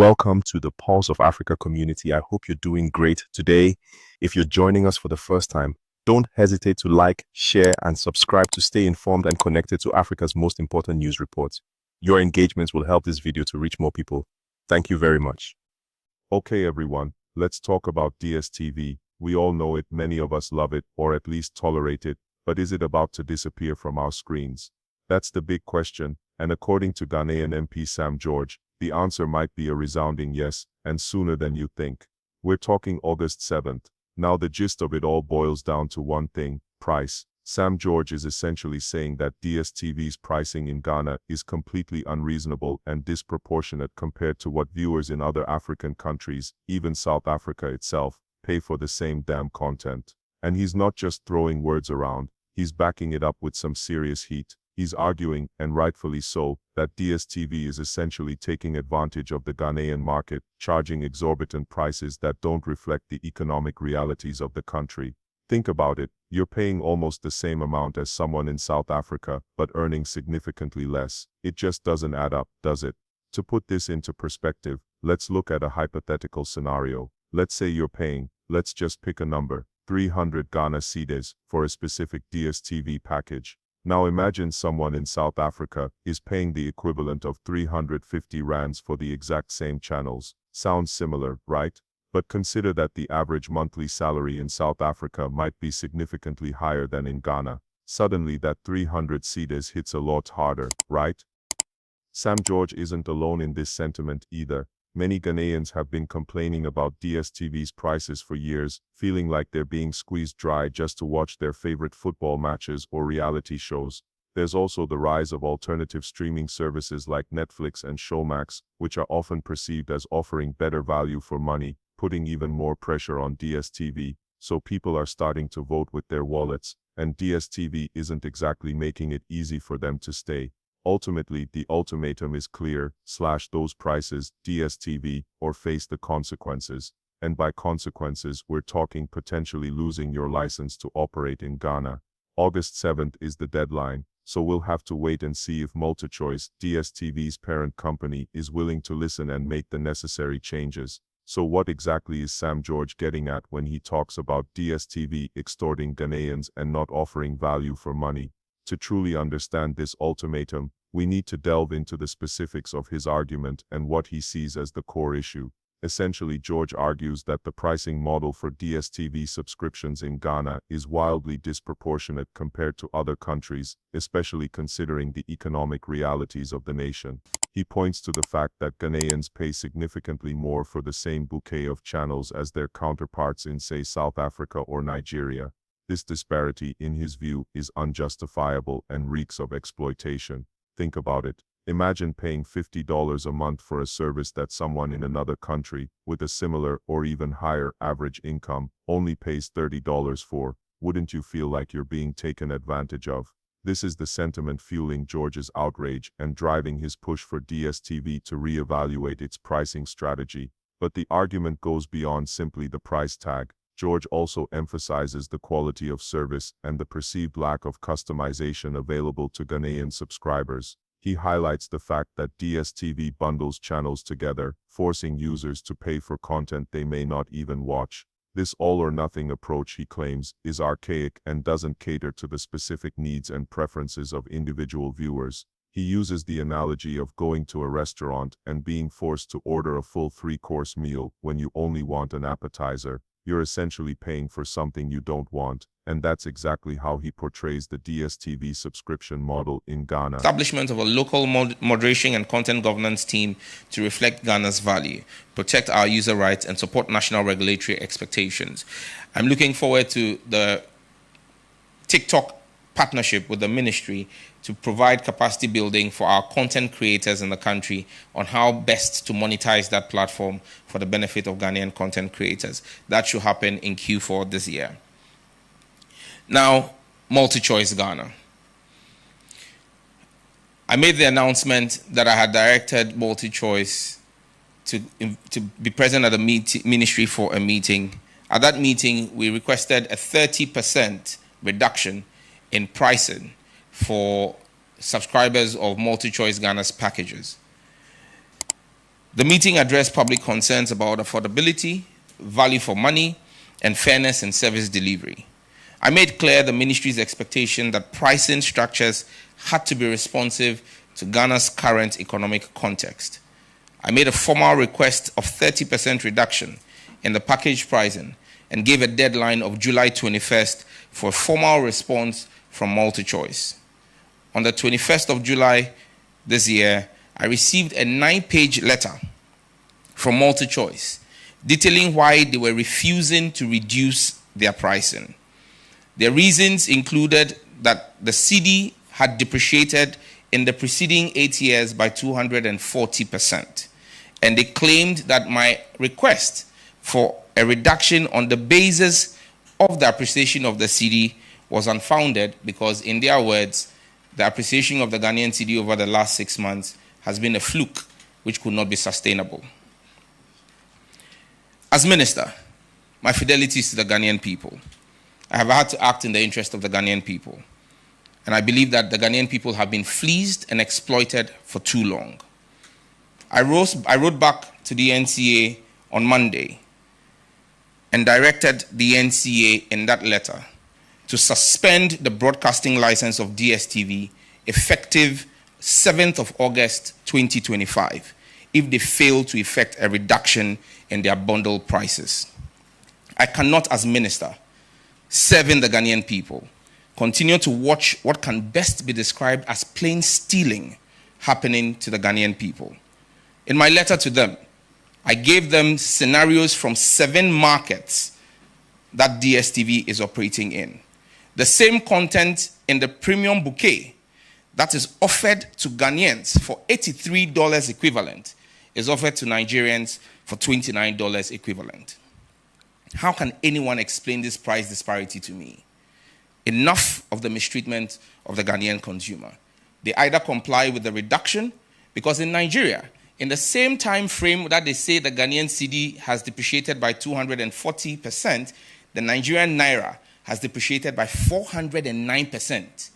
welcome to the Pulse of Africa community. I hope you're doing great today. If you're joining us for the first time, don't hesitate to like, share, and subscribe to stay informed and connected to Africa's most important news reports. Your engagements will help this video to reach more people. Thank you very much. Okay, everyone, let's talk about DStv. We all know it, many of us love it, or at least tolerate it, but is it about to disappear from our screens? That's the big question, and according to Ghanaian MP Sam George, the answer might be a resounding yes, and sooner than you think. We're talking August 7th. Now the gist of it all boils down to one thing: price. Sam George is essentially saying that DStv's pricing in Ghana is completely unreasonable and disproportionate compared to what viewers in other African countries, even South Africa itself, pay for the same damn content. And he's not just throwing words around, he's backing it up with some serious heat. He's arguing, and rightfully so, that DStv is essentially taking advantage of the Ghanaian market, charging exorbitant prices that don't reflect the economic realities of the country. Think about it, you're paying almost the same amount as someone in South Africa, but earning significantly less. It just doesn't add up, does it? To put this into perspective, let's look at a hypothetical scenario. Let's say you're paying, let's just pick a number, 300 Ghana cedis for a specific DStv package. Now imagine someone in South Africa is paying the equivalent of 350 rands for the exact same channels. Sounds similar, right? But consider that the average monthly salary in South Africa might be significantly higher than in Ghana. Suddenly that 300 cedis hits a lot harder, right? Sam George isn't alone in this sentiment either. Many Ghanaians have been complaining about DStv's prices for years, feeling like they're being squeezed dry just to watch their favorite football matches or reality shows. There's also the rise of alternative streaming services like Netflix and Showmax, which are often perceived as offering better value for money, putting even more pressure on DStv, so people are starting to vote with their wallets, and DStv isn't exactly making it easy for them to stay. Ultimately, the ultimatum is clear: slash those prices, DStv, or face the consequences. And by consequences, we're talking potentially losing your license to operate in Ghana. August 7th is the deadline, so we'll have to wait and see if MultiChoice, DStv's parent company, is willing to listen and make the necessary changes. So what exactly is Sam George getting at when he talks about DStv extorting Ghanaians and not offering value for money? To truly understand this ultimatum, we need to delve into the specifics of his argument and what he sees as the core issue. Essentially, George argues that the pricing model for DStv subscriptions in Ghana is wildly disproportionate compared to other countries, especially considering the economic realities of the nation. He points to the fact that Ghanaians pay significantly more for the same bouquet of channels as their counterparts in, say, South Africa or Nigeria. This disparity, in his view, is unjustifiable and reeks of exploitation. Think about it. Imagine paying $50 a month for a service that someone in another country, with a similar or even higher average income, only pays $30 for. Wouldn't you feel like you're being taken advantage of? This is the sentiment fueling George's outrage and driving his push for DStv to reevaluate its pricing strategy. But the argument goes beyond simply the price tag. George also emphasizes the quality of service and the perceived lack of customization available to Ghanaian subscribers. He highlights the fact that DStv bundles channels together, forcing users to pay for content they may not even watch. This all-or-nothing approach, he claims, is archaic and doesn't cater to the specific needs and preferences of individual viewers. He uses the analogy of going to a restaurant and being forced to order a full 3-course meal when you only want an appetizer. You're essentially paying for something you don't want, and that's exactly how he portrays the DStv subscription model in Ghana. Establishment of a local moderation and content governance team to reflect Ghana's value, protect our user rights, and support national regulatory expectations. I'm looking forward to the TikTok partnership with the ministry to provide capacity building for our content creators in the country on how best to monetize that platform for the benefit of Ghanaian content creators. That should happen in Q4 this year. Now, MultiChoice Ghana. I made the announcement that I had directed MultiChoice to be present at the ministry for a meeting. At that meeting, we requested a 30% reduction in pricing for subscribers of MultiChoice Ghana's packages. The meeting addressed public concerns about affordability, value for money, and fairness in service delivery. I made clear the ministry's expectation that pricing structures had to be responsive to Ghana's current economic context. I made a formal request of 30% reduction in the package pricing and gave a deadline of July 21st for a formal response from MultiChoice. On the 21st of July this year, I received a 9-page letter from MultiChoice detailing why they were refusing to reduce their pricing. Their reasons included that the cedi had depreciated in the preceding 8 years by 240%. And they claimed that my request for a reduction on the basis of the appreciation of the cedi was unfounded because, in their words, the appreciation of the Ghanaian cedi over the last 6 months has been a fluke which could not be sustainable. As minister, my fidelity is to the Ghanaian people. I have had to act in the interest of the Ghanaian people. And I believe that the Ghanaian people have been fleeced and exploited for too long. I wrote back to the NCA on Monday and directed the NCA in that letter to suspend the broadcasting license of DStv effective 7th of August 2025 if they fail to effect a reduction in their bundle prices. I cannot, as minister, serving the Ghanaian people, continue to watch what can best be described as plain stealing happening to the Ghanaian people. In my letter to them, I gave them scenarios from 7 markets that DStv is operating in. The same content in the premium bouquet that is offered to Ghanaians for $83 equivalent is offered to Nigerians for $29 equivalent. How can anyone explain this price disparity to me? Enough of the mistreatment of the Ghanaian consumer. They either comply with the reduction, because in Nigeria, in the same time frame that they say the Ghanaian cedi has depreciated by 240%, the Nigerian naira has depreciated by 409%.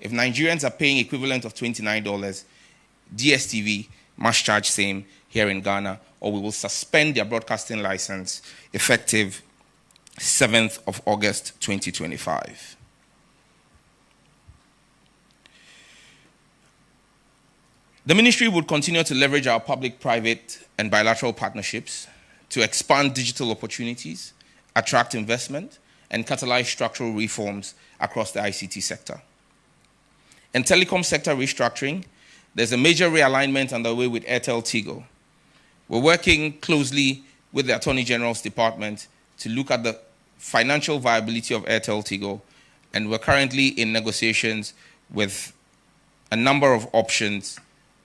If Nigerians are paying equivalent of $29, DStv must charge same here in Ghana, or we will suspend their broadcasting license effective 7th of August 2025. The ministry would continue to leverage our public, private, and bilateral partnerships to expand digital opportunities, attract investment, and catalyze structural reforms across the ICT sector. In telecom sector restructuring, there's a major realignment underway with Airtel Tigo. We're working closely with the Attorney General's Department to look at the financial viability of Airtel Tigo, and we're currently in negotiations with a number of options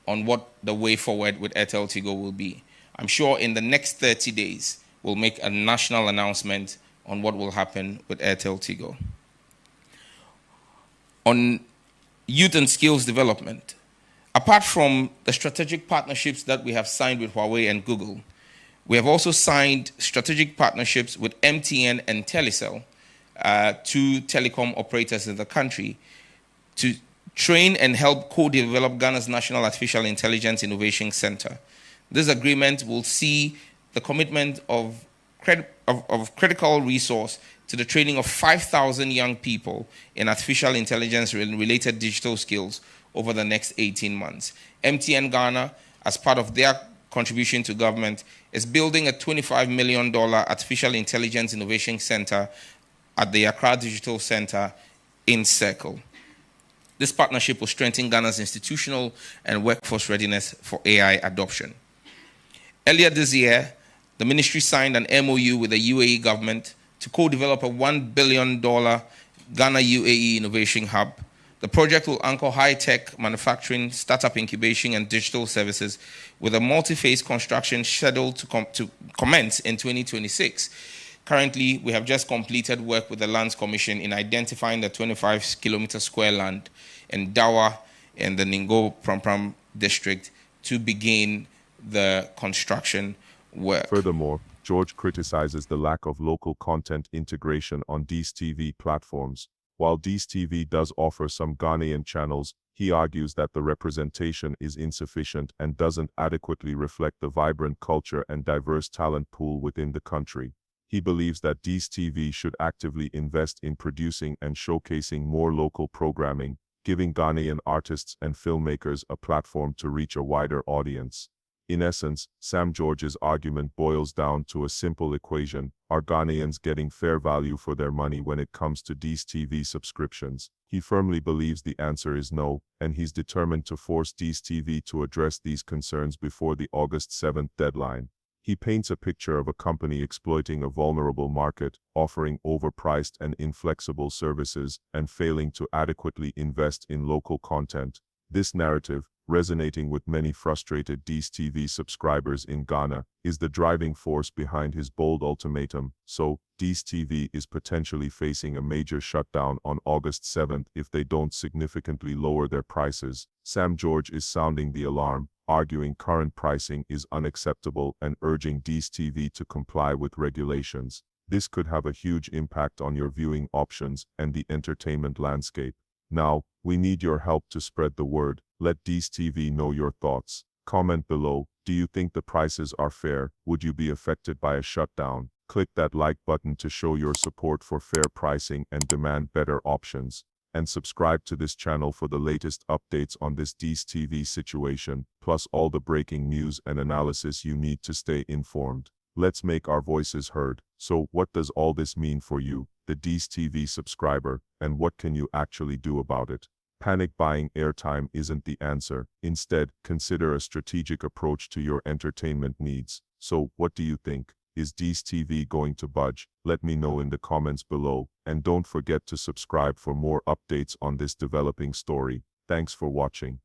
on what the way forward with Airtel Tigo will be. I'm sure in the next 30 days, we'll make a national announcement on what will happen with Airtel Tigo. On youth and skills development, apart from the strategic partnerships that we have signed with Huawei and Google, we have also signed strategic partnerships with MTN and Telecel, 2 telecom operators in the country, to train and help co-develop Ghana's National Artificial Intelligence Innovation Center. This agreement will see the commitment of critical resource to the training of 5,000 young people in artificial intelligence and related digital skills over the next 18 months. MTN Ghana, as part of their contribution to government, is building a $25 million artificial intelligence innovation center at the Accra Digital Center in Circle. This partnership will strengthen Ghana's institutional and workforce readiness for AI adoption. Earlier this year, the ministry signed an MOU with the UAE government to co-develop a $1 billion Ghana UAE Innovation Hub. The project will anchor high-tech manufacturing, startup incubation, and digital services with a multi-phase construction scheduled to commence in 2026. Currently, we have just completed work with the Lands Commission in identifying the 25-kilometer square land in Dawa in the Ningo Prampram district to begin the construction work. Furthermore, George criticizes the lack of local content integration on DStv platforms. While DStv does offer some Ghanaian channels, He argues that the representation is insufficient and doesn't adequately reflect the vibrant culture and diverse talent pool within the country. He believes that DStv should actively invest in producing and showcasing more local programming, giving Ghanaian artists and filmmakers a platform to reach a wider audience. In essence, Sam George's argument boils down to a simple equation: are Ghanaians getting fair value for their money when it comes to DStv subscriptions? He firmly believes the answer is no, and he's determined to force DStv to address these concerns before the August 7th deadline. He paints a picture of a company exploiting a vulnerable market, offering overpriced and inflexible services, and failing to adequately invest in local content. This narrative, resonating with many frustrated DStv subscribers in Ghana, is the driving force behind his bold ultimatum. So, DStv is potentially facing a major shutdown on August 7th if they don't significantly lower their prices. Sam George is sounding the alarm, arguing current pricing is unacceptable and urging DStv to comply with regulations. This could have a huge impact on your viewing options and the entertainment landscape. Now, we need your help to spread the word. Let DStv know your thoughts. Comment below. Do you think the prices are fair? Would you be affected by a shutdown? Click that like button to show your support for fair pricing and demand better options. And subscribe to this channel for the latest updates on this DStv situation, plus all the breaking news and analysis you need to stay informed. Let's make our voices heard. So, what does all this mean for you, the DStv subscriber, and what can you actually do about it? Panic buying airtime isn't the answer. Instead, consider a strategic approach to your entertainment needs. So, what do you think? Is DStv going to budge? Let me know in the comments below, and don't forget to subscribe for more updates on this developing story. Thanks for watching.